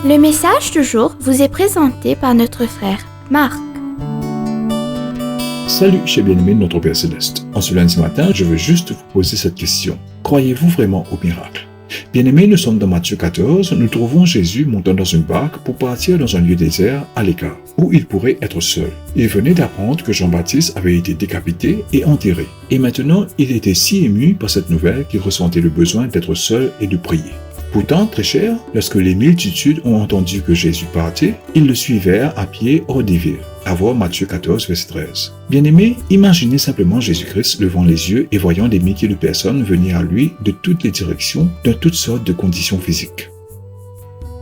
Le message du jour vous est présenté par notre frère Marc. Salut, chers bien-aimés de notre Père Céleste. En ce lundi matin, je veux juste vous poser cette question. Croyez-vous vraiment au miracle? Bien-aimés, nous sommes dans Matthieu 14, nous trouvons Jésus montant dans une barque pour partir dans un lieu désert à l'écart, où il pourrait être seul. Il venait d'apprendre que Jean-Baptiste avait été décapité et enterré. Et maintenant, il était si ému par cette nouvelle qu'il ressentait le besoin d'être seul et de prier. Pourtant, très cher, lorsque les multitudes ont entendu que Jésus partait, ils le suivirent à pied hors des villes. À voir Matthieu 14, verset 13. Bien-aimés, imaginez simplement Jésus-Christ levant les yeux et voyant des milliers de personnes venir à lui de toutes les directions, dans toutes sortes de conditions physiques.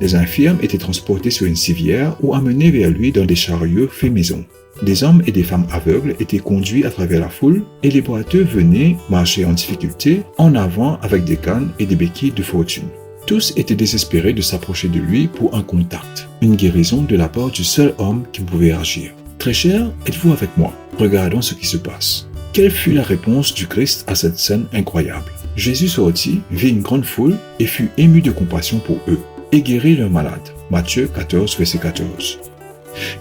Les infirmes étaient transportés sur une civière ou amenés vers lui dans des chariots faits maison. Des hommes et des femmes aveugles étaient conduits à travers la foule et les boiteux venaient marcher en difficulté en avant avec des cannes et des béquilles de fortune. Tous étaient désespérés de s'approcher de lui pour un contact, une guérison de la part du seul homme qui pouvait agir. Très cher, êtes-vous avec moi? Regardons ce qui se passe. Quelle fut la réponse du Christ à cette scène incroyable? Jésus sortit, vit une grande foule et fut ému de compassion pour eux, et guérit leurs malades. Matthieu 14, verset 14.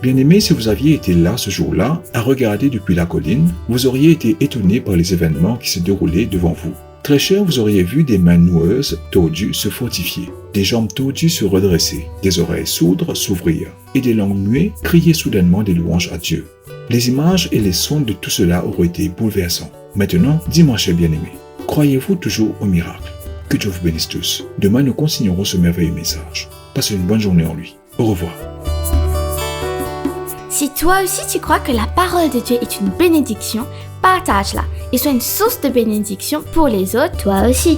Bien-aimés, si vous aviez été là ce jour-là, à regarder depuis la colline, vous auriez été étonnés par les événements qui se déroulaient devant vous. Très cher, vous auriez vu des mains noueuses, tordues, se fortifier, des jambes tordues se redresser, des oreilles sourdes s'ouvrir, et des langues muettes crier soudainement des louanges à Dieu. Les images et les sons de tout cela auraient été bouleversants. Maintenant, dis-moi, cher bien-aimé, croyez-vous toujours au miracle? Que Dieu vous bénisse tous. Demain, nous continuerons ce merveilleux message. Passez une bonne journée en lui. Au revoir. Si toi aussi tu crois que la parole de Dieu est une bénédiction, partage-la et sois une source de bénédiction pour les autres, toi aussi.